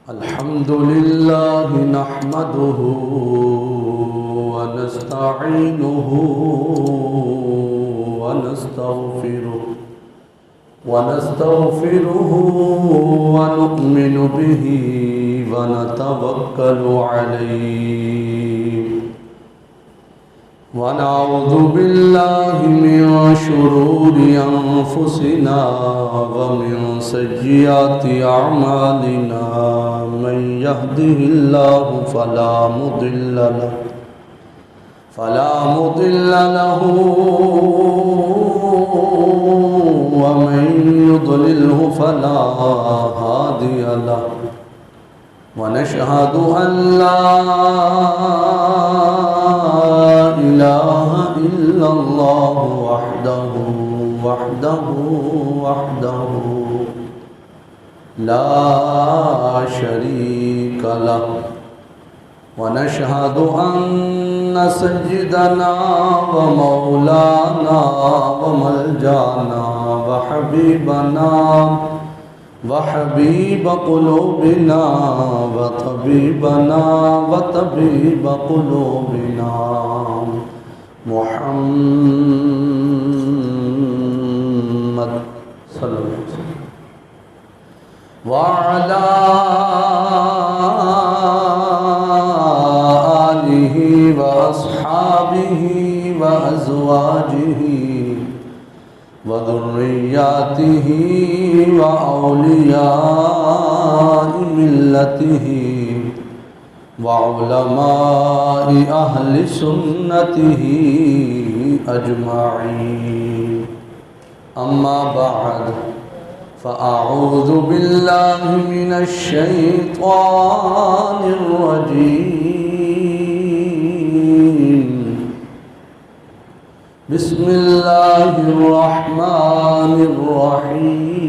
الحمد لله نحمده ونستعينه ونستغفره ونؤمن به ونتوكل عليه ونعوذ بالله من شرور أنفسنا ومن سيئات أعمالنا من يهده الله فلا مضل له ومن يضلله فلا هادي له ونشهد أن لا إله إلا الله وحده لا شريك له ونشهد أن سيدنا ومولانا وملجانا وحبيب قلوبنا وطبيب قلوبنا محمد صلى الله عليه وسلم وعلى آله وأصحابه وأزواجه وذرياته وأولياء ملته وعلماء أهل سنته أجمعين أما بعد فأعوذ بالله من الشيطان الرجيم بسم الله الرحمن الرحيم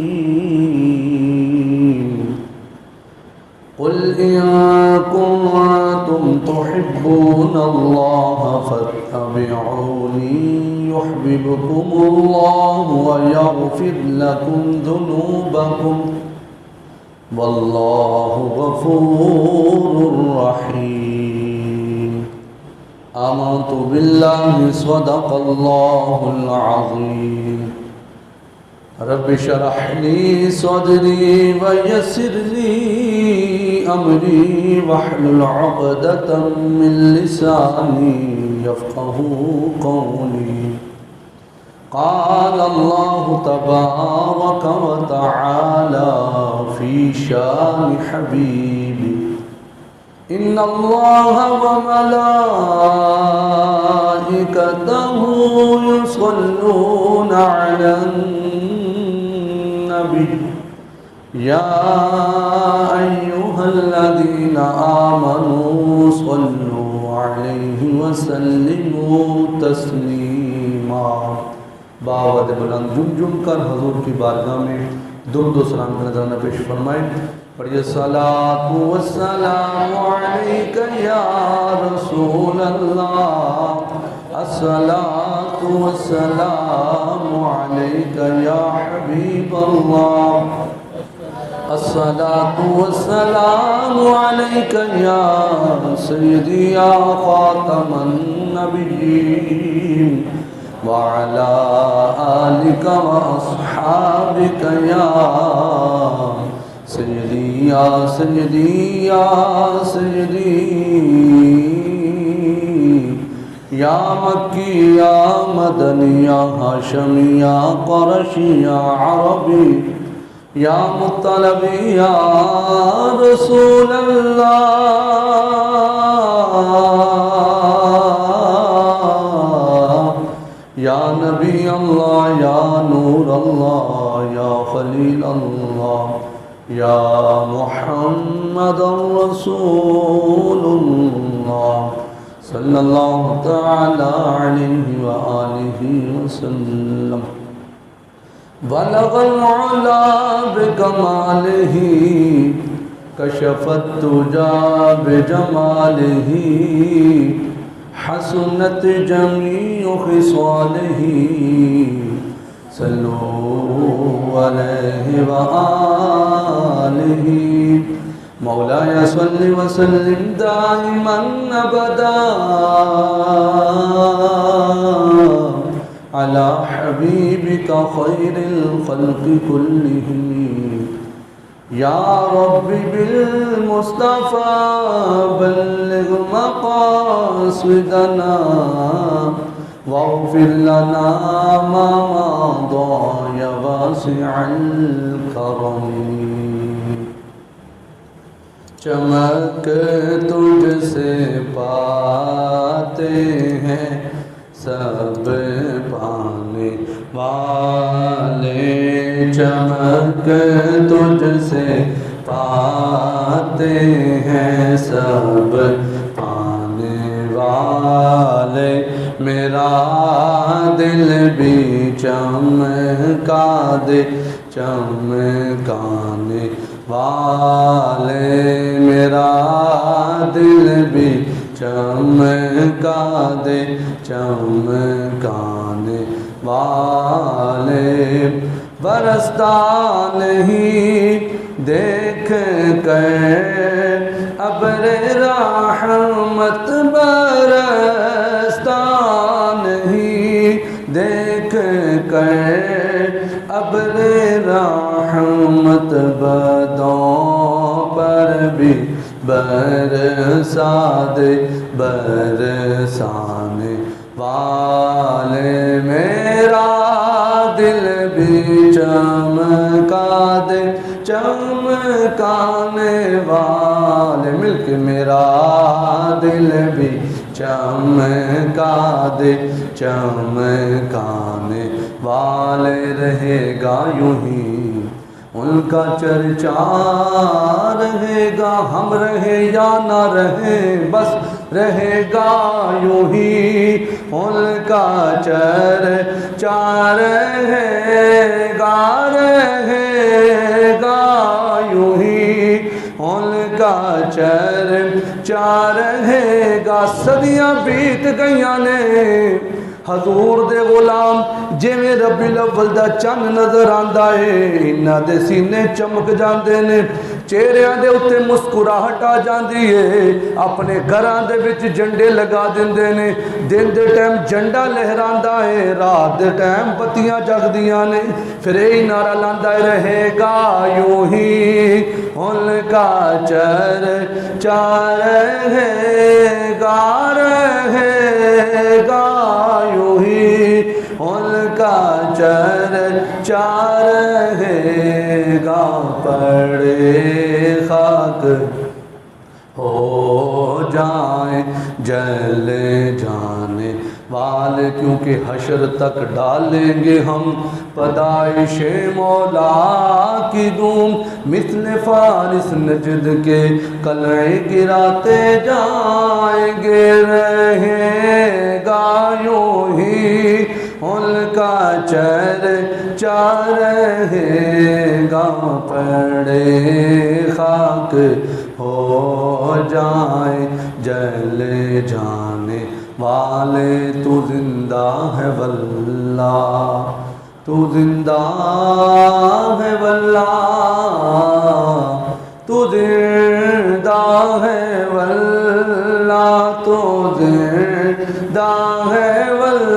قل إن كنتم تحبون الله فاتبعوني يحببكم الله ويغفر لكم ذنوبكم والله غفور رحيم آمنت بالله صدق الله العظيم رب اشرح لي صدري ويسر لي أمري واحلل عقدة من لساني يفقه قولي قال الله تبارك وتعالى في شان حبيبي إن الله وملائكته يصلون على النبي يا أيها الذين آمنوا صلوا عليه وسلموا تسلیما باوعد بلند جم کر حضور کی بارگاہ میں درود و سلام کا نذرانہ پیش فرمائیں. پڑھیے الصلاۃ والسلام علیک یا رسول اللہ الصلاۃ والسلام علیک یا حبیب اللہ الصلاۃ والسلام علیک یا سیدی یا خاتم النبیین وعلی آلک واصحابک یا سیدی یا سیدی یا سیدی یا مکی یا مدنی یا ہاشمی یا قرشی یا عربی یا مطلبی یا رسول اللہ یا نبی اللہ یا نور اللہ یا خلیل اللہ یا محمد رسول اللہ صلی اللہ تعالی علیہ وآلہ وسلم بلغ العلا بکمالہ کشف التجا بجمالہ حسنت جميع خصاله صلو علیہ وآلہ مولاي صل وسلم دائما ابدا على حبيبك خير الخلق كلهم يا رب بالمصطفى بلغ مقاصدنا واغفر لنا ما مضى يا واسع الكرم چمک تجھ سے پاتے ہیں سب پانے والے چمک تجھ سے پاتے ہیں سب پانے والے میرا دل بھی چمکا دے چمکانے والے میرا دل بھی چمکا دے چمکانے والے برستا نہیں دیکھ کر ابر رحمت برستا نہیں دیکھ کر ابر رحمت بدوں پر بھی برسا دے برسانے والے میرا دل بھی چمکا دے چمکانے والے مل کے میرا دل بھی چمکا دے چمکانے والے رہے گا یوں ہی ان کا چرچا رہے گا ہم رہے یا نہ رہے بس رہے گا یوں ہی ان کا چرچا رہے گا یوں ہی ان کا چرچا رہے گا صدیاں بیت گئیاں نے حضور دے غلام جویں ربی الاول دا چند نظر آندا ہے انہاں دے سینے چمک جاندے نے چہریاں دے اوتے مسکراہٹ آ جاندی ہے اپنے گھراں دے وچ جھنڈے لگا دیندے نے دن دے ٹائم جھنڈا لہراندا ہے رات دے ٹائم بتیاں جگدیاں نے پھر یہی نعرہ لاندا رہے گا یوں ہی ان کا چرچا رہے گا یوں ہی ان کا چرچا رہے گا پڑے خاک ہو جائیں جل جانے والے کیونکہ حشر تک ڈالیں گے ہم پیدائش مولا کی دھوم مثل فارس نجد کے قلعے گراتے جائیں گے رہے گا یوں ہی ان کا چرچا رہے گا پڑے خاک ہو جائیں جل جانے والے تو زندہ ہے واللہ تو زندہ ہے واللہ تو زندہ ہے واللہ تو زندہ ہے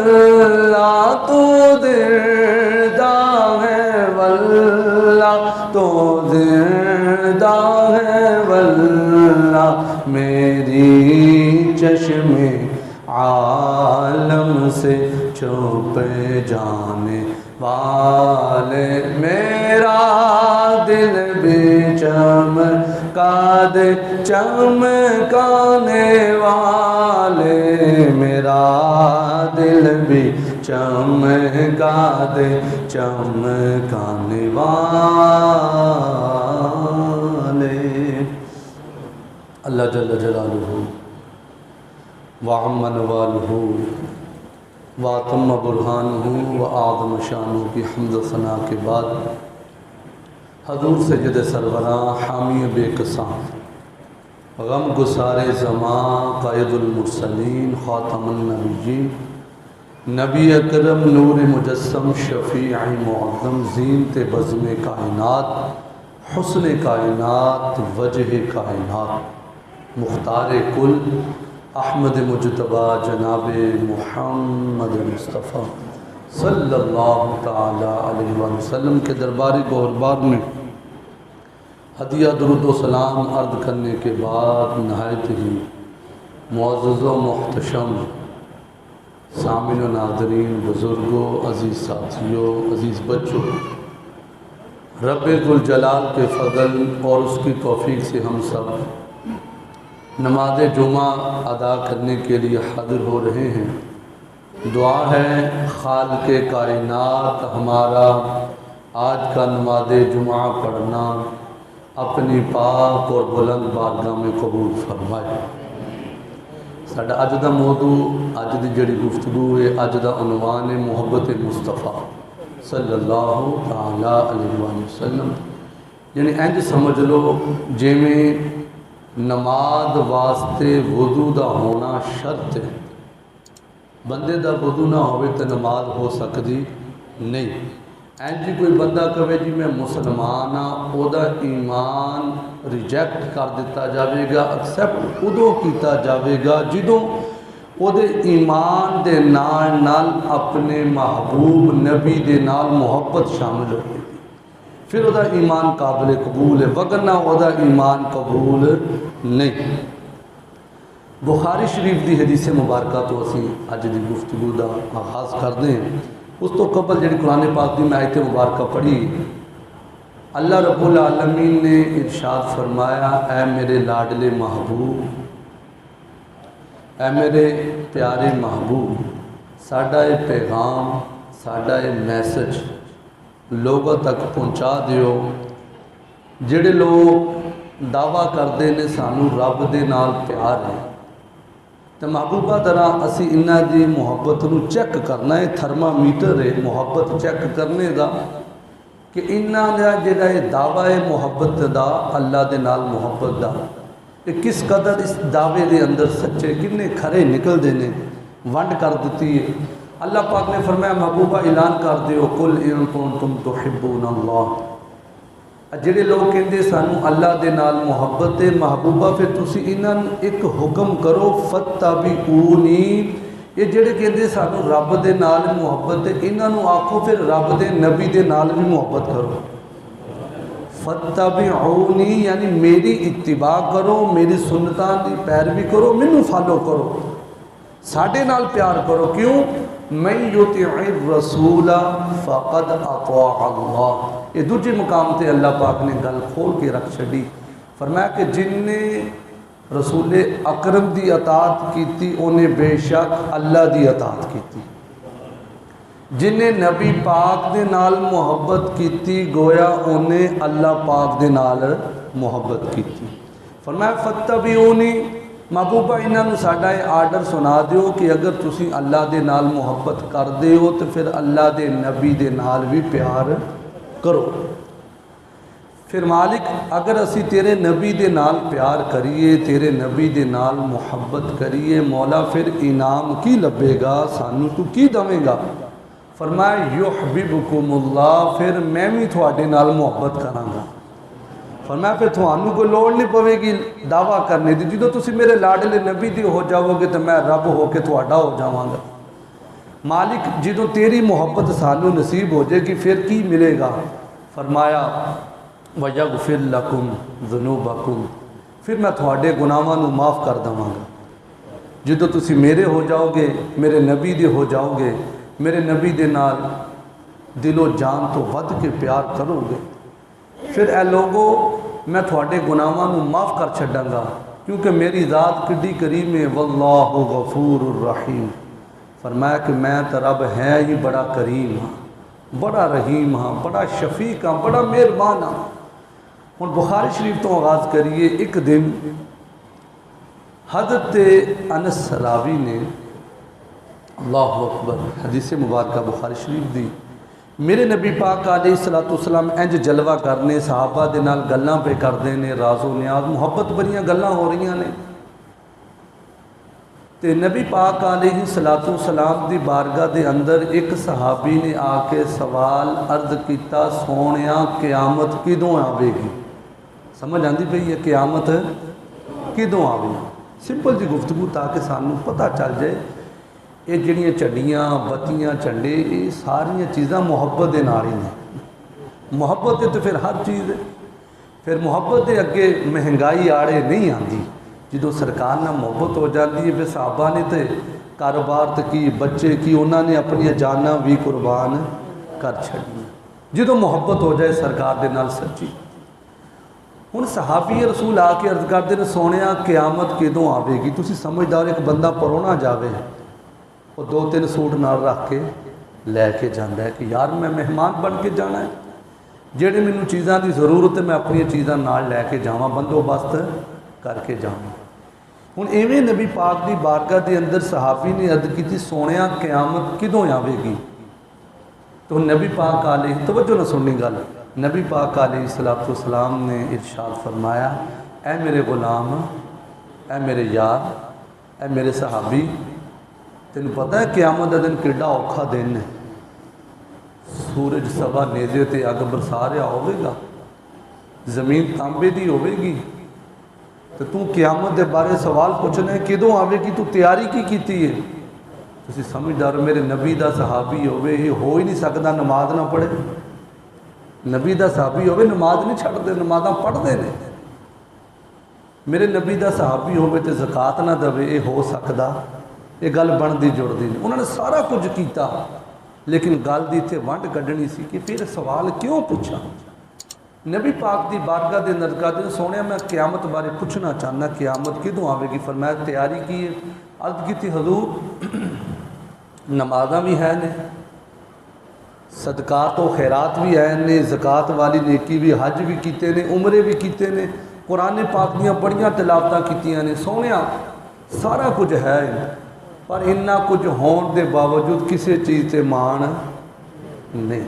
واللہ تو زندہ ہے واللہ تو زندہ ہے واللہ میری چشم عالم سے چھپے جانے والے میرا دل بھی چمکا دے چمکانے والے میرا دل بھی چمکا دے چمکانے والے اللہ جل جلالہ وعم نوالہ واتم برہانہ وآدم شانہ کی حمد و ثنا کے بعد حضور سید سروراں حامی بے کساں غم گسار زمان قائد المرسلین خاتم النبیین نبی اکرم نور مجسم شفیع معظم زینت بزم کائنات حسن کائنات وجہ کائنات مختار کل احمد مجتبی جناب محمد مصطفیٰ صلی اللہ تعالی علیہ وسلم کے درباری گہربار میں ہدیہ درود و سلام عرض کرنے کے بعد نہایت ہی معزز و محتشم سامعین و ناظرین، بزرگوں، عزیز ساتھیوں، عزیز بچوں، رب ذوالجلال کے فضل اور اس کی توفیق سے ہم سب نماز جمعہ ادا کرنے کے لیے حاضر ہو رہے ہیں۔ دعا ہے خالق کائنات ہمارا آج کا نماز جمعہ پڑھنا اپنی پاک اور بلند بارگاہ میں قبول فرمائے۔ ساڈا اج دا موضوع، اج دی جڑی گفتگو ہے، اج دا عنوان ہے محبت مصطفیٰ صلی اللہ تعالی علیہ وسلم۔ یعنی انج سمجھ لو جویں نماز واسطے وضو دا ہونا شرط ہے، بندے دا وضو نہ ہوئے تو نماز ہو سکتی نہیں۔ اینجی کوئی بندہ کہے جی میں مسلمان ہاں، او دا ایمان ریجیکٹ کر دیتا جاوے گا، ایکسیپٹ ادو کیتا جاوے گا جدوں او دے ایمان دے نال اپنے محبوب نبی دے نال محبت شامل ہو گئی، پھر او دا ایمان قابل قبول ہے، وگرنہ او دا ایمان قبول نہیں۔ بخاری شریف دی حدیث مبارکہ تو اسی اج دی گفتگو دا آغاز کر دیں۔ اس تو قبل جڑی قرآن پاک دی میں آیت مبارکہ پڑھی، اللہ رب العالمین نے ارشاد فرمایا، اے میرے لاڈلے محبوب، اے میرے پیارے محبوب، ساڈا یہ پیغام، ساڈا یہ میسج لوگوں تک پہنچا دیو۔ جڑے لوگ دعویٰ کرتے ہیں سانو رب دے نال پیار ہے، تو محبوبہ طرح اسی انہاں دی محبت نو چیک کرنا ہے، تھرمامیٹر ہے محبت چیک کرنے دا کہ انہاں دا جڑا یہ دعویٰ ہے محبت دا، اللہ دے نال محبت دا، کہ کس قدر اس دعوے دے اندر سچے کنے کھرے نکل دینے ونڈ کر دیتی ہے۔ اللہ پاک نے فرمایا محبوبہ اعلان کر دیو، قل ان کنتم تحبون اللہ، جڑے لوگ کہندے سانو اللہ دے نال محبت ہے، محبوبہ پھر تسی انہاں ایک حکم کرو، فتبعونی، یہ جڑے کہندے سانو رب دے نال محبت ہے، انہاں نو آکھو پھر رب دے نبی دے نال بھی محبت کرو۔ فتبعونی یعنی میری اتباع کرو، میری سنتاں دی پیروی کرو، مینوں فالو کرو، ساڈے نال پیار کرو۔ کیوں؟ من یطع الرسول فقد اطاع اللہ، یہ دوسرے مقام تے اللہ پاک نے گل کھول کے رکھ چھڑی، فرمایا کہ جن نے رسول اکرم دی اطاعت کیتی انہیں بے شک اللہ دی اطاعت کیتی، جن نے نبی پاک دے نال محبت کیتی گویا انہیں اللہ پاک دے نال محبت کیتی۔ فرمایا فتبعونی، محبوبہ انہاں نو ساڈا یہ آرڈر سنا دیو کہ اگر تسی اللہ دے نال محبت کر دے ہو تو پھر اللہ دے نبی دے نال بھی پیار کرو۔ پھر مالک اگر اسی تیرے نبی دے نال پیار کریے، تیرے نبی دے نال محبت کریے، مولا پھر انعام کی لبے گا، سانو تو کی دویں گا؟ فرمایا یحببکم اللہ، پھر میں بھی تھوڑے نال محبت کراں گا۔ فرمایا پھر تھوانوں کوئی لوڑ نہیں پوے گی دعویٰ کرنے دی، جدو تسی میرے لاڈلے نبی دی ہو جاؤ گے تو میں رب ہو کے تھوڑا ہو جاواں گا۔ مالک جدو تیری محبت سانو نصیب ہو جائے گی پھر کی ملے گا؟ فرمایا وَيَغْفِرْ لَكُمْ ذُنُوبَكُمْ، پھر میں تھوڑے گناہاں نو معاف کر دواں گا۔ جدو تسی میرے ہو جاؤ گے، میرے نبی دے ہو جاؤ گے، میرے نبی دے نال دل و جان تو ود کے پیار کرو گے، پھر اے لوگو میں تھوڑے گناہاں نو معاف کر چھڈاں گا، کیونکہ میری ذات کڈی کریم ہے، واللہ غفور الرحیم۔ فرمایا کہ میں تو رب ہے ہی بڑا کریم ہاں، بڑا رحیم ہاں، بڑا شفیق ہاں، بڑا مہربان ہاں۔ ہن بخاری شریف تو آغاز کریے۔ ایک دن حضرت انس راوی نے، اللہ اکبر، حدیث مبارکہ بخاری شریف دی، میرے نبی پاک علیہ السلام انج جلوہ کرنے، صحابہ دے نال گلاں پہ کر دینے، راز و نیاز محبت بریاں گلاں ہو رہی ہیں نے۔ تے نبی پاک علیہ الصلوۃ والسلام دی بارگاہ دے اندر ایک صحابی نے آ کے سوال عرض کیتا، سونیا قیامت کدوں آوے گی؟ سمجھ آندی پئی ہے قیامت کدوں آوے گی؟ سمپل جی گفتگو تاکہ سانوں پتہ چل جائے یہ جڑیاں چڈیاں بتیاں جھنڈے یہ ساریاں چیزاں محبت دے نال ہی نے۔ محبت تے پھر ہر چیز ہے، پھر محبت دے اگے مہنگائی آڑے نہیں آندی۔ جدو سرکار نہ محبت ہو جاتی ہے پھر صحابہ نے تے کاروبار تے کی بچے کی انہوں نے اپنی جاناں بھی قربان کر چھڑی جدو محبت ہو جائے سرکار دے نال سچی۔ ہن صحابی رسول آ کے عرض کرتے ہیں، سونیا قیامت کدوں آوے گی؟ تسی سمجھدار ایک بندہ پرونا جاوے وہ 2-3 سوٹ نال رکھ کے لے کے جانا ہے کہ یار میں مہمان بن کے جانا ہے، جڑے مینوں چیزاں دی ضرورت ہے میں اپنی چیزاں نال لے کے جاواں، بندوبست کر کے جاواں۔ ہن ایویں نبی پاک دی بارگاہ دے اندر صحابی نے عرض کی سونیا قیامت کدوں آوے گی؟ تو نبی پاک علیہ توجہ نہ سننی گل، نبی پاک علیہ الصلوۃ والسلام نے ارشاد فرمایا، اے میرے غلام، اے میرے یار، اے میرے صحابی، تین پتہ ہے قیامت دا دن کیڈا اوکھا دن ہے؟ سورج سوا نیزے تے اگ برسا رہا ہوئے گا، زمین تانبے دی ہوئے گی، تو قیامت دے بارے سوال پوچھنا ہے کدوں آوے گی؟ تو تیاری کی کیتی ہے؟ تسی سمجھدار میرے نبی دا صحابی ہوئے یہ ہو ہی نہیں سکتا نماز نہ پڑھے؟ نبی دا صحابی ہوئے نماز نہیں چھڑ دے، نمازاں پڑھ دے نے۔ میرے نبی دا صحابی ہوئے تے زکوٰۃ نہ دے، یہ ہو سکتا؟ یہ گل بندی جڑ دی نہیں۔ انہوں نے سارا کچھ کیتا لیکن گل دی تے ونڈ کڈنی سی کہ پھر سوال کیوں پوچھا؟ نبی پاک دی بارگاہ دے اندر کہتے سونے میں قیامت بارے پوچھنا چاہنا، قیامت کدوں آوے گی؟ فرمایا تیاری کی ہے؟ عرض کی تھی حضور نمازاں بھی ہیں نے، صدقات و خیرات بھی ہیں نے، زکوٰۃ والی نیکی بھی، حج بھی کیتے نے، عمرے بھی کیتے نے، قرآن پاک دیاں بڑیاں تلاوتاں کیتیاں نے، سونیا سارا کچھ ہے، پر اتنا کچھ ہون دے باوجود کسی چیز تے مان نہیں،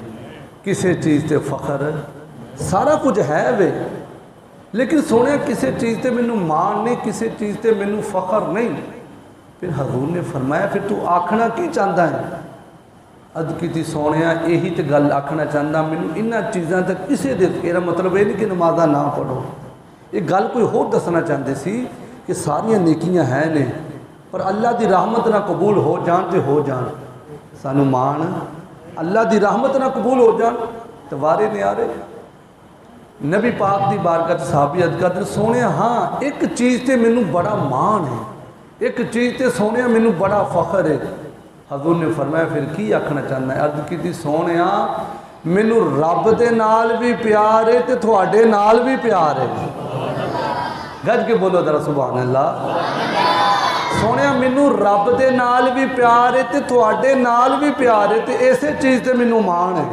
کسی چیز تے فخر، سارا کچھ ہے وے لیکن سونے کسی چیز تے مینوں مان نہیں، کسی چیز تے مینوں فخر نہیں۔ پھر حضور نے فرمایا پھر تو آکھنا کی چاہتا ہے؟ عرض کی تھی سونیا یہی تے گل آکھنا چاہتا مینوں انہاں چیزاں تک کسے دے، میرا مطلب یہ نہیں کہ نمازاں نہ پڑھو، یہ گل کوئی ہور دسنا چاہتے سی کہ ساریاں نیکیاں ہیں نے پر اللہ دی رحمت نہ قبول ہو جان تے ہو جان، سانو مان اللہ دی رحمت نہ قبول ہو جان تو وارے نیارے۔ نبی پاک دی بارگاہ صحابی عرض کرتے سونے ہاں ایک چیز تے مینوں بڑا مان ہے، ایک چیز تے سونے مینوں بڑا فخر ہے۔ حضور نے فرمایا پھر کی آکھنا چاہنا ہے؟ عرض کی تھی سونے مینوں رب دے نال بھی پیار ہے تے تھوڑے نال بھی پیار ہے، گج کے بولو ذرا سبحان اللہ۔ سونے مینوں رب دے نال بھی پیار ہے تے تھوڑے نال بھی پیار ہے، تے ایسے چیز تے مینوں مان ہے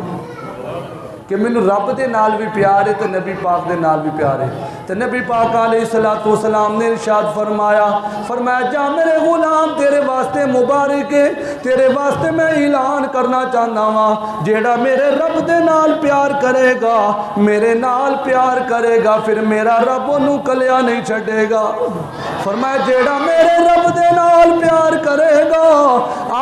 کہ مینوں رب دے نال بھی پیار ہے تے نبی پاک دے نال بھی پیار ہے۔ تے نبی پاک علیہ الصلوۃ والسلام نے ارشاد فرمایا جا میرے غلام تیرے واسطے مبارک ہے، تیرے واسطے میں اعلان کرنا چاہنا وا جیڑا میرے رب دے نال پیار کرے گا، میرے نال پیار کرے گا، پھر میرا رب انہوں کلیا نہیں چھڑے گا۔ فرمایا جیڑا میرے رب دے نال پیار کرے گا،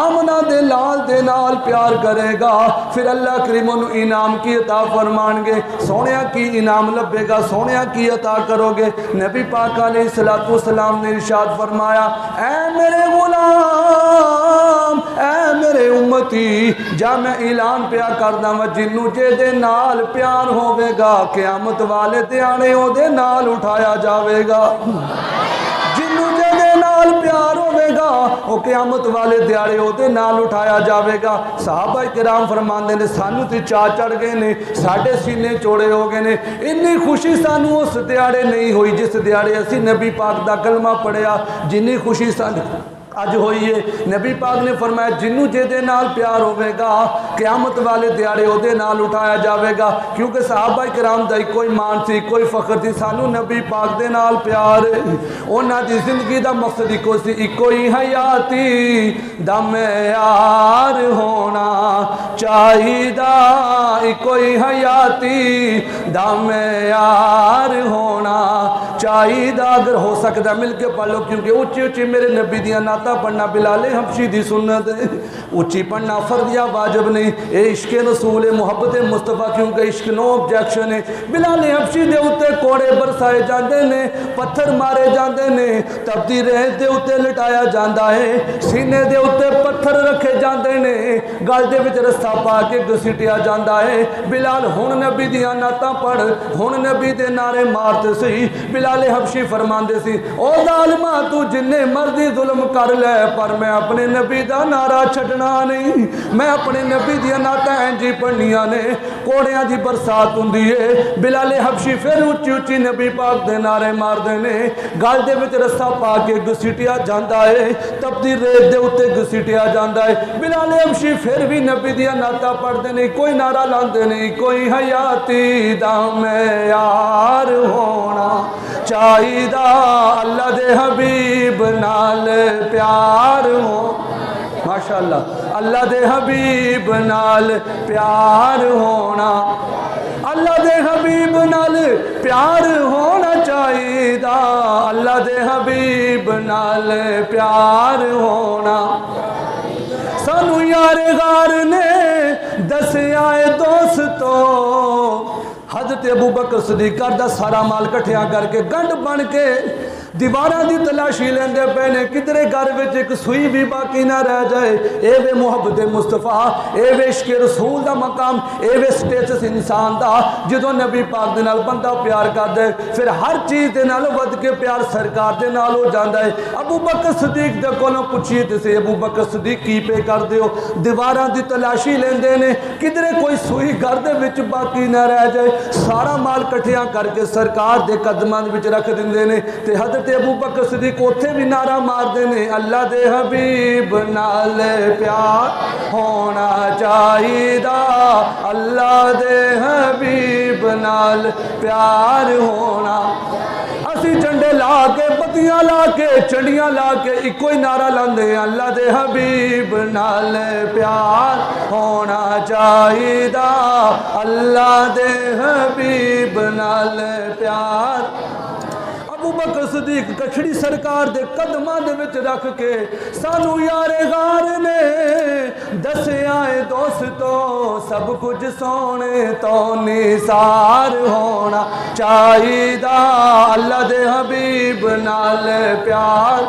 آمنہ دے لال دے نال پیار کرے گا، پھر اللہ کریم انہوں انعام کی عطا فرمان گے۔ سونیا کی انعام لبے گا، سونیا کی عطا کرو گے؟ نبی پاک علیہ الصلوۃ والسلام نے ارشاد فرمایا اے میرے غلام، اے میرے امتی، جا میں اعلان پیا کردا وا جنوں جے دے نال پیار ہوے گا قیامت والے دیانے او دے نال اٹھایا جاوے گا، جنوں جے دے نال پیار ہوے گا وہ قیامت والے دیاڑے او دے نال اٹھایا جاوے گا۔ صحابہ کرام فرماندے نے سانو تے چا چڑھ گئے نے، ساڈے سینے چوڑے ہو گئے نے، اتنی خوشی سانو اس دیاڑے نہیں ہوئی جس دیاڑے اسی نبی پاک دا کلمہ پڑھیا، جنی خوشی سانو اج ہوئی ہے۔ نبی پاک نے فرمایا جنوں جے دے نال پیار ہوے گا قیامت والے دیاڑے او دے نال اٹھایا جاوے گا، کیونکہ صحابہ کرام دا کوئی مان سی، کوئی فخر سی، سانو نبی پاک دے نال پیار ہے۔ انہاں دی زندگی دا مقصد ایکو سی، ایکو ہی حیاتی دا معیار ہونا چاہیدا، ایکو ہی حیاتی دا معیار ہونا چاہیے اگر ہو سکتا مل کے پڑھ لو، کیونکہ اچھی اچھی میرے نبی دیا نعتاں پڑھنا بلال حبشی دی سنت ہے، اچھی پڑھنا فرض یا واجب نہیں، اے عشق رسول محبت مصطفیٰ، کیونکہ عشق نو آبجیکشن ہے۔ بلال حبشی دے اتے کوڑے برسائے جاندے نے، پتھر مارے جاندے نے، تبتی ریت دے اتے لٹایا جاندہ ہے، سینے دے اتے پتھر رکھے جاندے نے، گل دے وچ رسا پا کے گھسیٹیا جاندہ ہے۔ بلال ہن نبی دیا نعتاں پڑھ، ہن نبی دے نعرے مارتے سی۔ بلال حبشی فرماندے سی او ظالما تو جننے مرضی ظلم کر لے، پر میں اپنے نبی دا نعرہ چھڈنا نہیں، میں اپنے نبی دیا نعتاں انجی پڑھنیاں نے، کوڑیاں دی برسات ہوندی ہے۔ بلال حبشی پھر اچھی اچھی نبی پاک دے نعرے مار دے نے، گل دے وچ رسا پا کے گھسیٹیا جاندا ہے، تپتی ریت دے اتے گھسیٹیا جاندا ہے۔ بلال حبشی پھر بھی نبی دیا نعتاں پڑھدے نہیں، کوئی نعرہ لاندے نہیں، کوئی حیاتی دا میں یار ہونا چاہیے، اللہ دے حبیب نال پیار ہو، ماشاءاللہ اللہ دے حبیب نال پیار ہونا، اللہ دے حبیب نال پیار ہونا چاہیے، اللہ دے حبیب نال پیار ہونا۔ سانو یار غار نے دسیا اے دوستو، حضرت ابوبکر صدیق دا سارا مال کٹھیاں کر کے گنڈ بن کے دیواراں دی تلاشی لیندے پے نے، کدھرے گھر وچ ایک سوئی بھی باقی نہ رہ جائے۔ اے وے محبت مصطفیٰ، اے وے عشق رسول دا مقام، اے وے سٹیٹس انسان دا، جدوں نبی پاک دے نال بندہ پیار کردا ہے پھر ہر چیز دے نال ود کے پیار سرکار دے نال ہو جاندا ہے۔ ابو بکر صدیق دے کولوں پوچھیے تے سے ابو بکر صدیق کی پے کر دیو؟ دیواراں دی تلاشی لیندے نے، کدھرے کوئی سوئی گھر دے وچ باقی نہ رہ جائے، سارا مال کٹھیاں کر کے سرکار دے قدماں وچ رکھ دیندے نے، تے حضرت ابو بکر صدیق اوتھے بھی نعرہ مار دے نے، اللہ دے حبیب نال پیار ہونا چاہیے، اللہ دے حبیب نال پیار ہونا۔ اسی جھنڈے لا کے بتیاں لا کے چنڈیاں لا کے ایک ہی نعرہ لاندے، اللہ دے حبیب نال پیار ہونا چاہیے، اللہ دے حبیب نال پیار۔ ابو بکر صدیق کچھڑی سرکار دے قدماں دے وچ رکھ کے سانو یار غار نے دسیا اے دوستو، سب کچھ سونے تو نثار ہونا چاہیے، اللہ دے حبیب نال پیار۔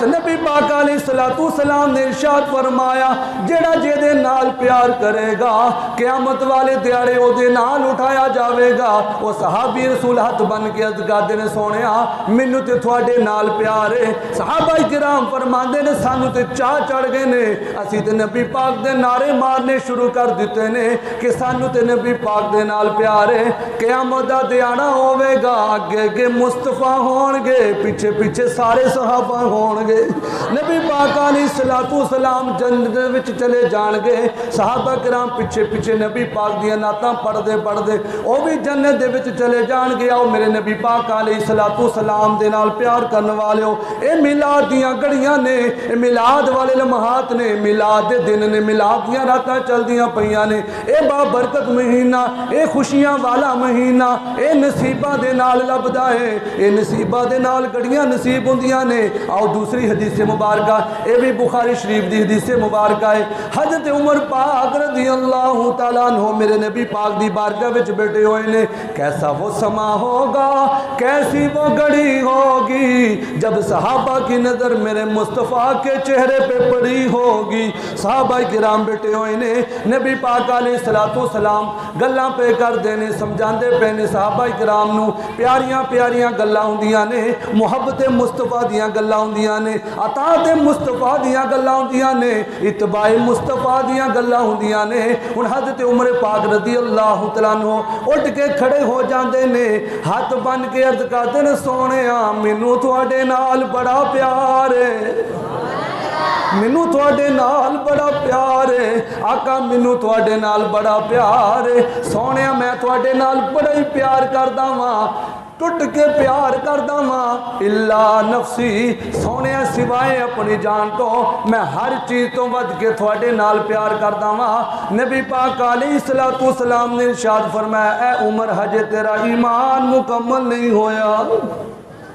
نبی پاک علیہ السلام نے ارشاد فرمایا جڑا جے دے نال پیار کرے گا قیامت والے دیارے او دے نال اٹھایا جاوے گا۔ وہ صحابی رسول ہاتھ بن کے عرض کردے نے سونیا مینوں تے تھوڑے نال پیار ہے۔ صحابہ کرام فرماندے نے سانو تے چاہ چڑھ گئے نے، اسی تے نبی پاک دے نعرے مارنے شروع کر دیتے نے کہ سانو تے نبی پاک دے نال پیار ہے۔ قیامت دا دیانا ہوے گا، اگے اگے مصطفیٰ ہون گے، پیچھے پیچھے سارے صحابہ ہون گے۔ نبی پاک علیہ السلام جنت وچ چلے جان گے، صحابہ کرام پیچھے پیچھے نبی پاک دیا نعتاں پڑھدے پڑھدے او بھی جنت دے وچ چلے جان گے۔ آؤ میرے نبی پاک علیہ السلام دے نال پیار کرن والے ہو، اے میلاد دیاں گھڑیاں نے، اے میلاد والے لمحات نے، میلاد دے دن نے، میلاد دیاں راتاں چلدیاں پیاں نے، اے بابرکت مہینہ، اے خوشیاں والا مہینہ، اے نصیباں دے نال لبدا ہے، اے نصیباں دے نال گھڑیاں نصیب ہوندیاں نے۔ آؤ دوسری حدیث مبارکہ، اے بھی بخاری شریف دی حدیث مبارکہ ہے، حضرت عمر پاک رضی اللہ تعالیٰ عنہ میرے نبی پاک دی بارگاہ وچ بیٹھے ہوئے نے۔ کیسا وہ سما ہوگا، کیسی وہ گھڑی ہوگی جب صحابہ کی نظر میرے مصطفیٰ کے چہرے پہ پڑی ہوگی۔ صحابہ کرام بیٹھے ہوئے نے، نبی پاک علیہ السلام گلاں پہ کر دینے، سمجھاندے پہ نے صحابہ کرام نو، پیاریاں پیاریاں گلاں ہوندیاں نے، محبت مصطفیٰ دیاں گلاں ہوندیاں نے، اطاعت مصطفیٰ دیاں گلاں ہوندیاں نے، اتباع مصطفیٰ دیاں گلاں ہوندیاں نے۔ ان حضرت عمر پاک رضی اللہ تعالیٰ عنہ اٹھ کے کھڑے ہو جاندے نے، ہاتھ بن کے عرض کردے نے سونیا مینوں تواڈے نال بڑا پیار ہے، مینوں تواڈے نال بڑا پیار ہے، آقا مینوں تواڈے نال بڑا پیار ہے، سونیا میں تواڈے نال بڑا ہی پیار کردا واں۔ ٹوٹ کے پیار کردا واں الا نفسی سونے سوائے اپنی جان تو میں ہر چیز تو ود کے تھوڑے نال پیار کردا واں نبی پاک علیہ الصلوۃ والسلام نے ارشاد فرمایا اے عمر ہجے تیرا ایمان مکمل نہیں ہویا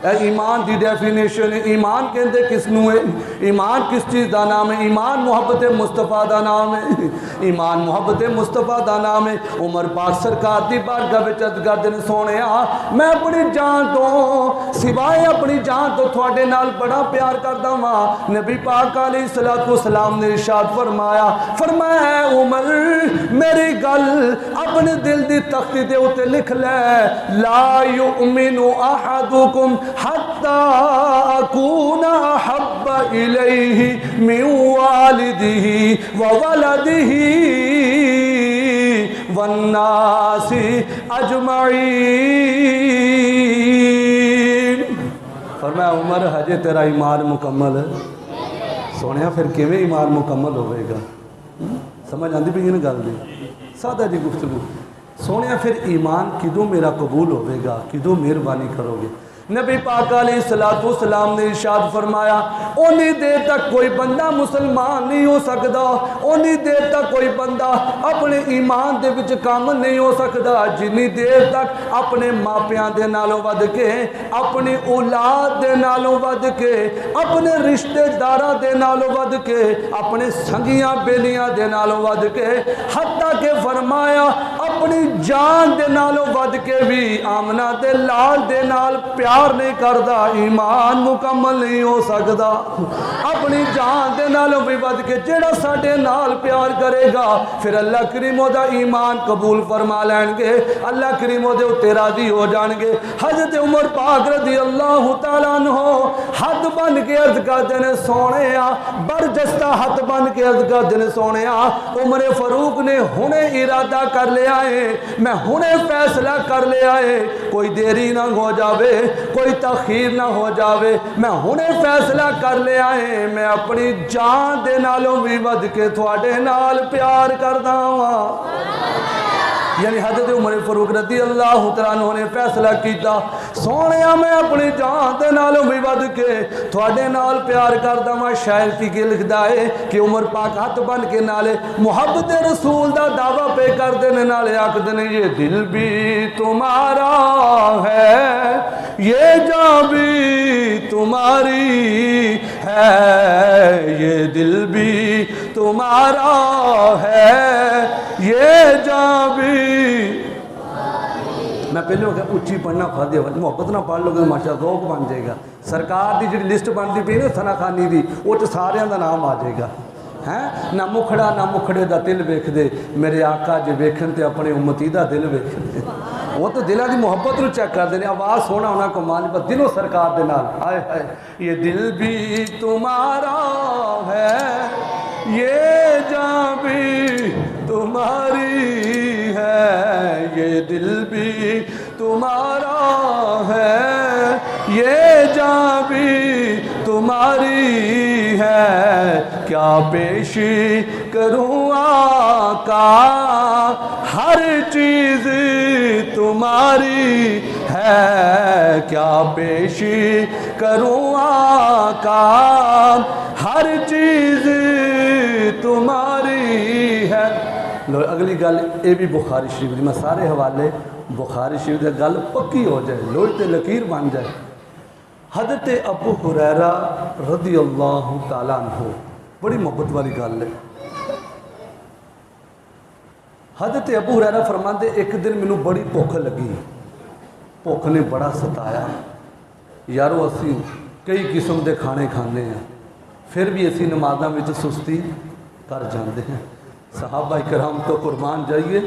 اے ایمان دی ڈیفینیشن ایمان کہندے کس نو ہے ایمان کس چیز دا نام ہے ایمان محبت مصطفیٰ دا نام ہے ایمان محبت مصطفیٰ دا نام ہے عمر پاک سرکار دی بارگاہ وچ عرض کردے نے سونیا میں اپنی جان تو سوائے اپنی جان تو تھوڑے نال بڑا پیار کردا واں نبی پاک علیہ الصلوۃ والسلام نے ارشاد فرمایا اے عمر میری گل اپنے دل دی تختی دے اوتے لکھ لے لا یؤمن احدکم حتی اکون احب الیہ من والدہ وولدہ والناس اجمعین فرمایا عمر ہجے تیرا ایمان مکمل ہے سونیا پھر کیویں ایمان مکمل ہوئے گا سمجھ آندی پئی نا گل دی سادہ جی گفتگو سونیا پھر ایمان کدوں میرا قبول ہوئے گا کدوں مہربانی کرو گے نبی پاک علیہ الصلوۃ والسلام نے ارشاد فرمایا اونی دیر تک کوئی بندہ مسلمان نہیں ہو سکتا اونی دیر تک کوئی بندہ اپنے ایمان دے وچ کامل نہیں ہو سکتا جنی دیر تک اپنے ماپیاں دے نالوں ود کے اپنی اولاد دے نالوں ود کے اپنے رشتہ داراں دے نالوں ود کے اپنے سنگیاں بیلیاں دے نالوں ود کے حتیٰ کہ فرمایا اپنی جان دے نالوں ود کے بھی آمنہ دے لال دے نال پیار نہیں کردا ایمان مکمل نہیں ہو سکدا اپنی جان دے نالوں بھی ود کے جیڑا ساڈے نال پیار کرے گا پھر اللہ کریم دا ایمان قبول فرما لین گے اللہ کریم دے تے راضی ہو جان گے حضرت عمر پاک رضی اللہ تعالیٰ عنہ ہاتھ بن کے عرض کردے نے سونیا برجستہ ہاتھ بن کے عرض کردے نے سونیا عمر فاروق نے ہنے ارادہ کر لیا ہے میں ہنے فیصلہ کر لیا ہے کوئی دیری نہ ہو جاوے کوئی تاخیر نہ ہو جاوے میں ہنے فیصلہ کر لیا ہے میں اپنی جان دے نالوں بھی ود کے تھوڑے نال پیار کردا ہاں یعنی حضرت عمر فاروق رضی اللہ تعالیٰ عنہ نے فیصلہ کیتا سونیا میں اپنی جان دے نالوں بھی ود کے تھوڑے نال پیار کردا ہاں شاعر کی لکھدا ہے کہ عمر پاک ہاتھ بن کے نالے محبت رسول دا دعویٰ پہ کر دینے نالے آکھ دینے یہ دل بھی تمہارا ہے یہ جان بھی تمہاری ہے یہ دل بھی تمہارا ہے یہ جان بھی میں پہلے ہو گیا اچھی پڑھنا پڑھ دیا محبت نہ پڑھ لو گے ماشاء ذوق بن جائے گا سرکار دی جڑی لسٹ بنتی پئی نا ثنا خانی دی وہ سارے دا نام آ جائے گا ہیں نہ مکھڑا نہ مکھڑے دا دل ویکھ دے میرے آقا جے ویکھن تے اپنے امتی دا دل ویکھ دے وہ تو دلہ دی محبت نو چیک کر دے آواز سونا ہونا کو مان پر دلوں سرکار دے نال آئے ہائے یہ دل بھی تمہارا ہے یہ جان بھی تمہاری ہے یہ دل بھی تمہارا ہے یہ جان بھی تمہاری ہے کیا پیش کروں آقا ہر چیز تمہاری ہے کیا پیش کروں آقا ہر چیز تمہاری ہے لو اگلی گل یہ بھی بخاری شریف دی میں سارے حوالے بخاری شریف دی گل پکی ہو جائے لوئی تے لکیر بن جائے حضرت ابو ہریرہ رضی اللہ تعالیٰ عنہ بڑی محبت والی گل ہے حضرت ابو ہریرہ فرماندے ایک دن مینوں بڑی بھوک لگی بھوک نے بڑا ستایا یارو اسی کئی قسم دے کھانے کھانے ہیں پھر بھی اسی نمازاں وچ سستی کر جاندے ہیں صحابہ کرام تو قربان جائیے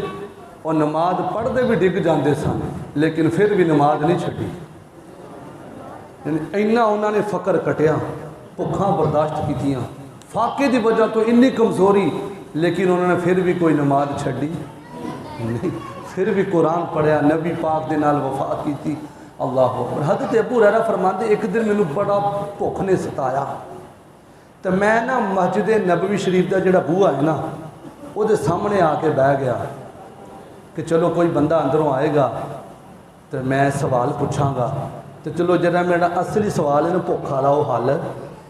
اور نماز پڑھتے بھی ڈگ جاندے سن لیکن پھر بھی نماز نہیں چھڈی یعنی اینا انہوں نے فقر کٹیا بھوکاں برداشت کیتیاں فاقے دی وجہ تو انی کمزوری لیکن انہوں نے پھر بھی کوئی نماز چھڈی نہیں پھر بھی قرآن پڑھیا نبی پاک دے نال وفا کیتی اللہ اکبر حضرت ابو ہریرہ فرماندے ایک دن مینوں بڑا بھوک نے ستایا تو میں نا مسجد نبوی شریف دا جڑا بوہا ہے نا وہ دے سامنے آ کے بہ گیا کہ چلو کوئی بندہ اندروں آئے گا تو میں سوال پوچھاں گا تو چلو جڑا میرا اصلی سوال ہے نا بھوک والا وہ حل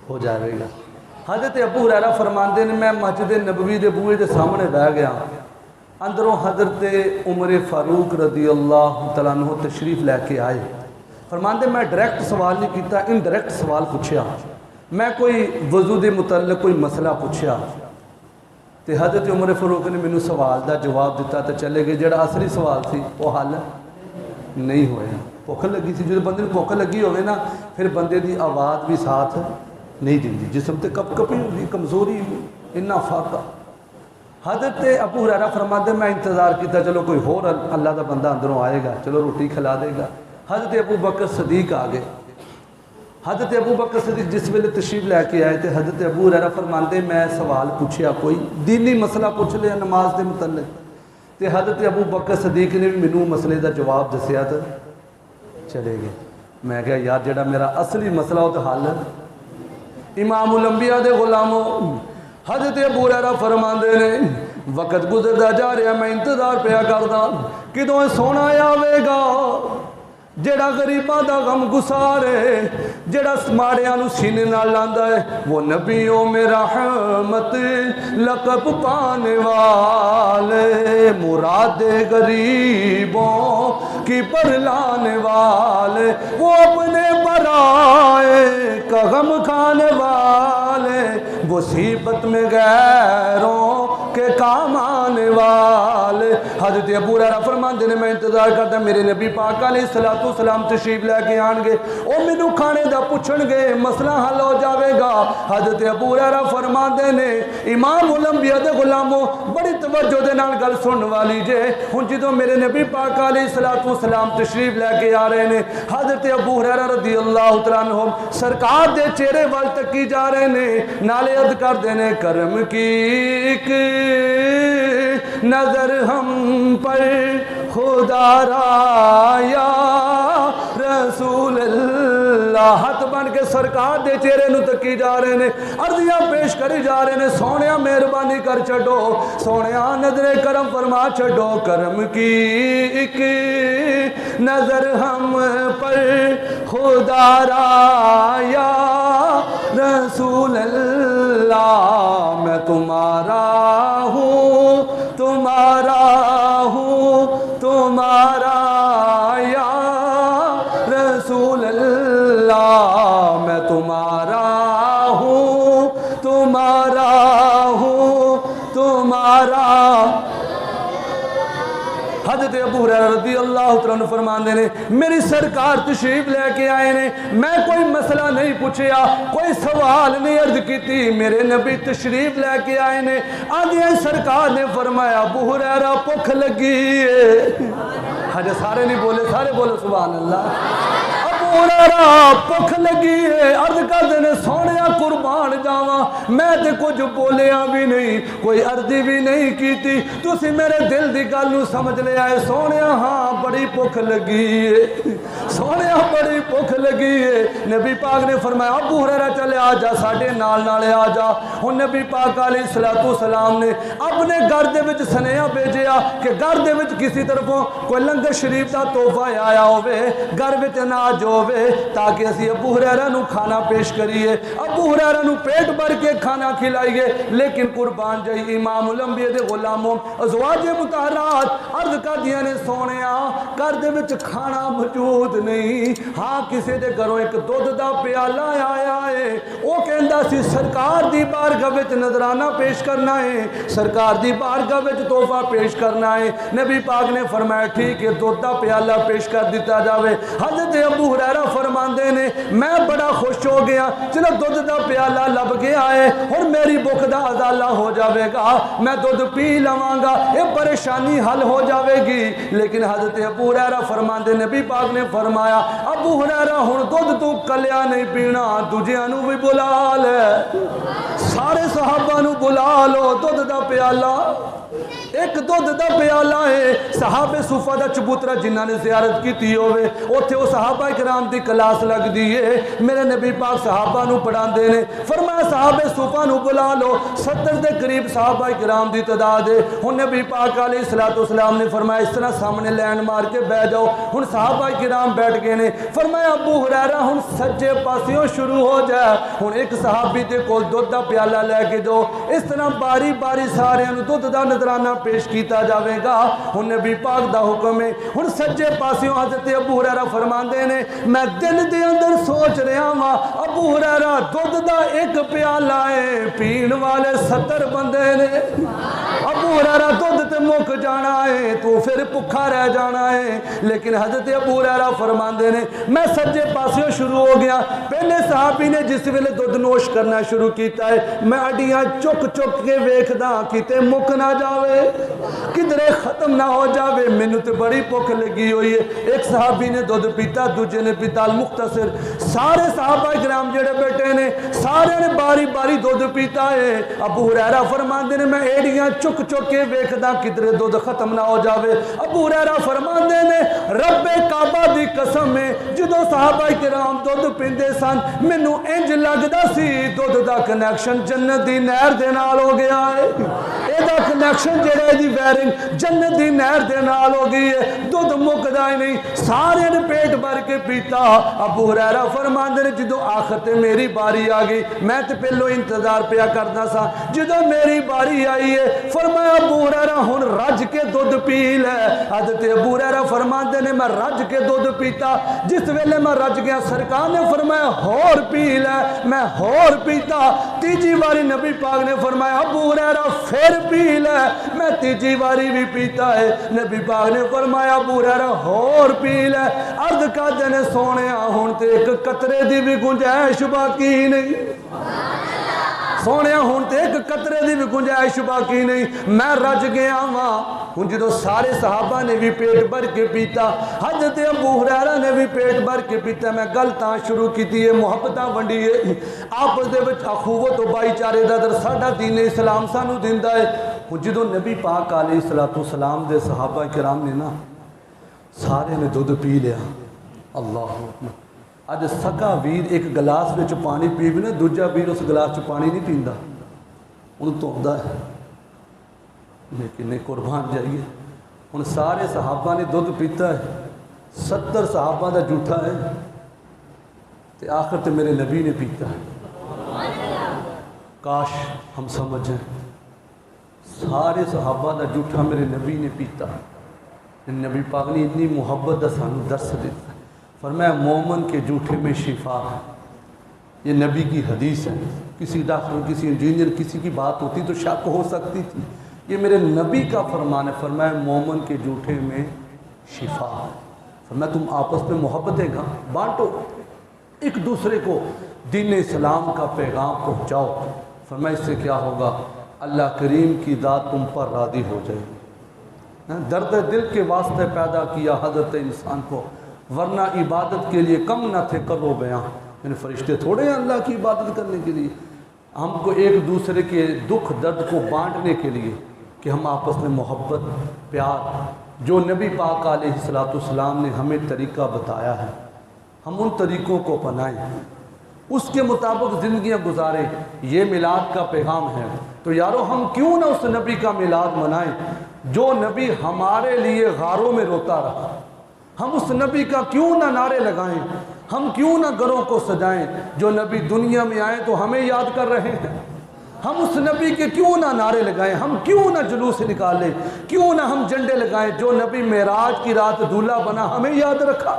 ہو جائے گا۔ حضرت ابو ہریرہ فرماندے نے میں مسجد نبوی دے بوئے دے سامنے بیٹھ گیا، اندروں حضرت عمر فاروق رضی اللہ تعالیٰ عنہ تشریف لے کے آئے۔ فرماندے میں ڈائریکٹ سوال نہیں کیتا، انڈائریکٹ سوال پوچھیا، میں کوئی وضو دے متعلق کوئی مسئلہ پوچھیا تے حضرت عمر فاروق نے مینوں سوال دا جواب دیتا تے چلے گئے، جڑا اصلی سوال سی وہ حل نہیں ہویا۔ بھوک لگی سی، جدوں بندے نوں بھوک لگی ہوئے نا پھر بندے دی آواز بھی ساتھ نہیں دیندی، جسم تے کپ کپی ہوندی، کمزوری اتنا فاقہ۔ حضرت ابو ہریرہ فرماتے میں انتظار کیتا چلو کوئی اور اللہ دا بندہ اندروں آئے گا، چلو روٹی کھلا دے گا۔ حضرت ابو بکر صدیق آ گئے۔ حضرت ابو بکر صدیق جس ویلے تشریف لے کے آئے تھے حضرت ابو ہریرہ فرماتے میں سوال پوچھیا، کوئی دینی مسئلہ پوچھ لیا نماز دے متعلق، تے حضرت ابو بکر صدیق نے مینوں مسئلے دا جواب دسیا تو چلے گئے۔ میں کہا یار جڑا میرا اصلی مسئلہ ہو تو حل امام الانبیاء دے غلاموں حضرت ابو ہریرہ فرماندے نے وقت گزردا جا رہا، میں انتظار پیا کردا کدوں سونا آوے گا جڑا غریباں دا غم گسار ہے، جڑا ماڑیاں نو سینے نال لاندا ہے، وہ نبیوں میں رحمت لقب پانے والے، مراد غریبوں کی پرلانے والے، وہ اپنے برائے کا غم کھانے والے، مصیبت میں غیروں کے کام آنے والے۔ حضرت ابو ہریرہ فرماندے نے میں انتظار کرتا میرے نبی پاک علیہ السلام تشریف لے کے آن گے، او مینوں کھانے دا پوچھن گے، مسئلہ حل ہو جاوے گا۔ حضرت ابو ہریرہ فرماندے نے امام الانبیاء دے غلاموں بڑی توجہ دے نال گل سنن والی جے، ہن جدوں میرے نبی پاک علیہ السلام تشریف لے کے آ رہے نے، حضرت ابو ہریرہ رضی اللہ تعالیٰ عنہ سرکار دے چہرے وال تکی جا رہے نے، نالے عرض کر دینے کرم کی ایک نظر ہم پر خدا را یا رسول اللہ، ہاتھ بن کے سرکار دے چہرے نو تکی جا رہے نے، عرضیاں پیش کری جا رہے نے، سونیا مہربانی کر چھڈو، سونیا نظر کرم فرما چھڈو، کرم کی ایک نظر ہم پر خدا را یا رسول اللہ، میں تمہارا ہوں تمہارا ہوں تمہارا یا رسول اللہ، میں تمہارا ہوں تمہارا ہوں تمہارا۔ حضرت ابو ہریرہ رضی اللہ عنہ فرماندے نے میری سرکار تشریف لے کے آئے نے، میں کوئی مسئلہ نہیں پوچھیا، کوئی سوال نہیں عرض کیتی، میرے نبی تشریف لے کے آئے نے، آدھے سرکار نے فرمایا ابو ہریرہ بھوک لگی ہے۔ ہجے سارے نہیں بولے، سارے بولے سبحان اللہ۔ ابو ہریرہ بھوک لگی ہے، عرض کر دینے سونیا قربان جاواں، میں تے کچھ بولیا بھی نہیں، کوئی عرضی بھی نہیں کیتی، تسی میرے دل دی گل نو سمجھ لے آئے، سونیا ہاں بڑی بھوک لگی ہے، سونیا بڑی بھوک لگی ہے۔ نبی پاک نے فرمایا ابو ہریرہ چلے آ جا ساڈے نال نالے آ جا۔ ہن نبی پاک علیہ السلام نے اپنے گھر دے وچ سنیہا بھیجیا کہ گھر دے وچ کسی طرفوں کوئی لنگر شریف دا تحفہ آیا ہوئے، گھر وچ اناج ہوئے، تاکہ اسی ابو ہریرہ نو کھانا پیش کریے، ابو ہریرہ نو پیٹ بھر کے کھانا کھلائیے۔ لیکن قربان جائی امام الانبیاء دے غلاموں ازواج مطہرات عرض کر دیا نے سونیا گھر دے وچ کھانا موجود نہیں، ہاں کسی دے گھروں ایک دودھ دا پیالہ آیا ہے، وہ کہندا سی سرکار دی بارگاہ وچ نذرانہ پیش کرنا ہے، سرکار دی بارگاہ وچ تحفہ پیش کرنا ہے۔ نبی پاک نے فرمایا ٹھیک ہے دودھ دا پیالہ پیش کر دیتا جاوے۔ حضرت ابو ہریرہ فرماندے نے میں بڑا خوش ہو گیا، چلو دودھ دا پیالہ لب گیا ہے اور میری بھوک دا ازالہ ہو جاوے گا، میں دودھ پی لواں گا، یہ پریشانی حل ہو جاوے گی۔ لیکن حضرت ابو ہریرہ فرماندے نبی پاک نے فرمایا ابو ہریرہ ہن دودھ تو کلیا نہیں پینا، دوجیاں نو بھی بلا لے، سارے صحابہ نو بلا لو، دودھ دا پیالہ ایک دودھ دا پیالہ ہے. صحابہ صوفہ دا چبوترا جنہاں نے زیارت کیتی ہوئے اوتھے وہ صحابہ کرام دی کلاس لگ دی ہے. میرے نبی پاک صحابہ نو پڑھاندے نے. فرمایا صحابہ صوفہ نو بلا لو. 70 دے قریب صحابہ کرام دی تعداد ہے. ہن نبی پاک علیہ الصلوۃ والسلام نے فرمایا اس طرح سامنے لین مار کے بیٹھ جاؤ. ہن صحابہ کرام بیٹھ گئے نے. فرمایا ابو ہریرہ ہن سجے پاسیوں شروع ہو جائے. ہن ایک صحابی دے کول دودھ دا پیالہ لے کے جو اس طرح باری باری سارے نو دودھ دا نذرانہ پیش کیتا جاوے گا. ہن نبی پاک دا حکم ہے. ہن سجے پاسیوں حضرت ابو ہریرہ فرماندے نے میں دل دے اندر سوچ رہا ہاں ابو ہریرہ دودھ دا ایک پیالہ ہے پین والے 70 بندے نے. ابو ہریرہ دودھ تے مک جانا ہے تو پھر بھکھا رہ جانا ہے. لیکن حضرت ابو ہریرہ فرماندے نے میں سجے پاسیوں شروع ہو گیا. پہلے صحابی نے جس ویلے دودھ نوش کرنا شروع کیتا ہے میں اڈیاں چک چک کے ویکھدا کتے مک نہ جاوے کدھرے ختم نہ ہو جاوے. مینوں تے بڑی بھوک لگی ہوئی ہے. ایک صحابی نے دودھ پیتا دوجے نے پیتا. المختصر سارے صحابہ کرام جڑے بیٹھے نے سارے نے باری باری دودھ پیتا ہے. ابو ہریرہ فرماندے نے میں ایڑیاں چک چک کے ویکھدا کدھرے دودھ ختم نہ ہو جاوے. ابو ہریرہ فرماندے نے رب کعبہ دی قسم ہے جدوں صحابہ کرام دودھ پیندے سن مینوں انج لگدا سی دودھ دا کنیکشن جنت دی نہر دے نال ہو گیا ہے. اے دا کنیکشن جڑے دی وائرنگ جنت دی نہر دے نال ہو گئی ہے. دودھ مکدا ہی نہیں. سارے نے پیٹ بھر کے پیتا. ابو ہریرہ فرماندے نے جدوں آخر تے میری باری آ گئی میں تے پہلو انتظار پیا کردا سا جدوں میری باری آئی ہے فرمایا ابو ہریرہ ہن رج کے دودھ پی لے. حضرت ابو ہریرہ فرماندے نے میں رج کے دودھ پیتا. جس ویلے میں رج گیا سرکار نے فرمایا ہور پی لے. میں ہور پیتا. تیجی باری نبی پاک نے فرمایا ابو ہریرہ پھر پی لے. میں تیجی باری بھی پیتا ہے. نبی پاک نے فرمایا ابو ہریرہ ہور پی لے. عرض کردے نے سونیا ہن تے ایک قطرے دی بھی گنجائش باقی نہیں. سونیا ہن تے ایک قطرے دی بھی گنجائش باقی نہیں. میں رج گیا ہاں. ہن جدوں سارے صحابہ نے بھی پیٹ بھر کے پیتا حضرت ابو ہریرہ نے بھی پیٹ بھر کے پیتا. میں گل تاں شروع کیتی ہے محبتاں ونڈی ہے آپس دے وچ اخوت و بھائی چارے دا در ساڈا دین اسلام سانو دیندا ہے. ہن جدوں نبی پاک علیہ الصلوۃ والسلام دے صحابہ کرام نے نا سارے نے دودھ پی لیا. اللہ اکبر. اج سکا ویر ایک گلاس وچ پانی پیوے نا دوجا ویر اس گلاس چ پانی نہیں پیندا انہوں دھوندا ہے. لیکن قربان جائیے ہن سارے صحابہ نے دودھ پیتا ہے 70 صحابہ دا جھوٹا ہے تے آخر تے میرے نبی نے پیتا ہے. کاش ہم سمجھ جائیں سارے صحابہ دا جھوٹا میرے نبی نے پیتا. نبی پاک نے اتنی محبت دا سانو درس دیتا. فرمایا مومن کے جھوٹے میں شفا ہے. یہ نبی کی حدیث ہے. کسی ڈاکٹر کسی انجینئر کسی کی بات ہوتی تو شک ہو سکتی تھی. یہ میرے نبی کا فرمان ہے. فرمایا مومن کے جھوٹے میں شفا ہے. فرمایا تم آپس میں محبتیں بانٹو ایک دوسرے کو دین اسلام کا پیغام پہنچاؤ. فرمایا اس سے کیا ہوگا اللہ کریم کی ذات تم پر راضی ہو جائے گی. درد دل کے واسطے پیدا کیا حضرت انسان کو ورنہ عبادت کے لیے کم نہ تھے کرو بیاں. یعنی فرشتے تھوڑے ہیں اللہ کی عبادت کرنے کے لیے. ہم کو ایک دوسرے کے دکھ درد کو بانٹنے کے لیے کہ ہم آپس میں محبت پیار جو نبی پاک علیہ الصلوۃ والسلام نے ہمیں طریقہ بتایا ہے ہم ان طریقوں کو اپنائیں اس کے مطابق زندگیاں گزاریں. یہ میلاد کا پیغام ہے تو یارو ہم کیوں نہ اس نبی کا میلاد منائیں جو نبی ہمارے لیے غاروں میں روتا رہا. ہم اس نبی کا کیوں نہ نعرے لگائیں. ہم کیوں نہ گھروں کو سجائیں جو نبی دنیا میں آئے تو ہمیں یاد کر رہے ہیں. ہم اس نبی کے کیوں نہ نعرے لگائیں. ہم کیوں نہ جلوس نکالیں. کیوں نہ ہم جھنڈے لگائیں جو نبی معراج کی رات دولہا بنا ہمیں یاد رکھا.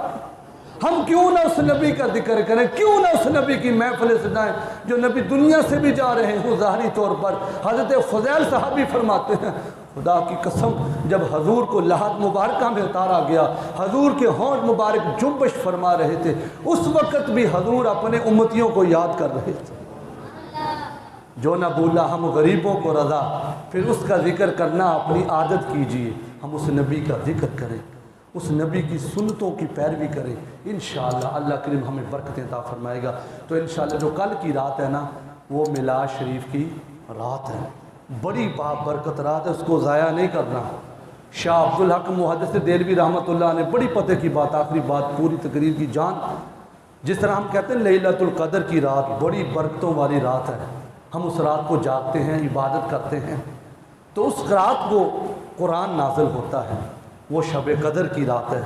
ہم کیوں نہ اس نبی کا ذکر کریں. کیوں نہ اس نبی کی محفلیں سجائیں جو نبی دنیا سے بھی جا رہے ہیں ظاہری طور پر. حضرت فضیل صحابی فرماتے ہیں خدا کی قسم جب حضور کو لحد مبارکہ میں اتارا گیا حضور کے ہونٹ مبارک جنبش فرما رہے تھے اس وقت بھی حضور اپنے امتیوں کو یاد کر رہے تھے. جو نہ بولا ہم غریبوں کو رضا پھر اس کا ذکر کرنا اپنی عادت کیجئے. ہم اس نبی کا ذکر کریں اس نبی کی سنتوں کی پیروی کریں. انشاءاللہ اللہ کریم ہمیں برکتیں عطا فرمائے گا. تو انشاءاللہ جو کل کی رات ہے نا وہ میلاد شریف کی رات ہے. بڑی بابرکت رات ہے، اس کو ضائع نہیں کرنا۔ شاہ عبدالحق محدث دہلوی رحمۃ اللہ نے بڑی پتہ کی بات، آخری بات پوری تقریر کی جان، جس طرح ہم کہتے ہیں لیلۃ القدر کی رات بڑی برکتوں والی رات ہے، ہم اس رات کو جاگتے ہیں، عبادت کرتے ہیں، تو اس رات کو قرآن نازل ہوتا ہے، وہ شب قدر کی رات ہے۔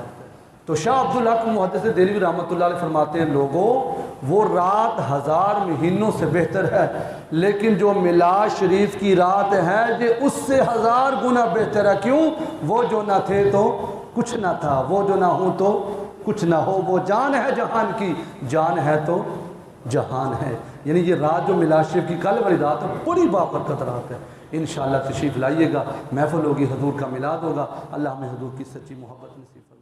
تو شاہ عبدالحق محدث دہلوی رحمۃ اللہ علیہ فرماتے ہیں لوگوں وہ رات 1000 مہینوں سے بہتر ہے، لیکن جو میلاد شریف کی رات ہے یہ اس سے 1000 گنا بہتر ہے۔ کیوں؟ وہ جو نہ تھے تو کچھ نہ تھا، وہ جو نہ ہوں تو کچھ نہ ہو، وہ جان ہے جہان کی، جان ہے تو جہان ہے۔ یعنی یہ رات جو میلاد شریف کی کل والی رات ہے بڑی بابرکت رات ہے۔ انشاءاللہ تشریف لائیے گا، محفل ہوگی، حضور کا میلاد ہوگا، اللہ ہمیں حضور کی سچی محبت نصیب فرمائے۔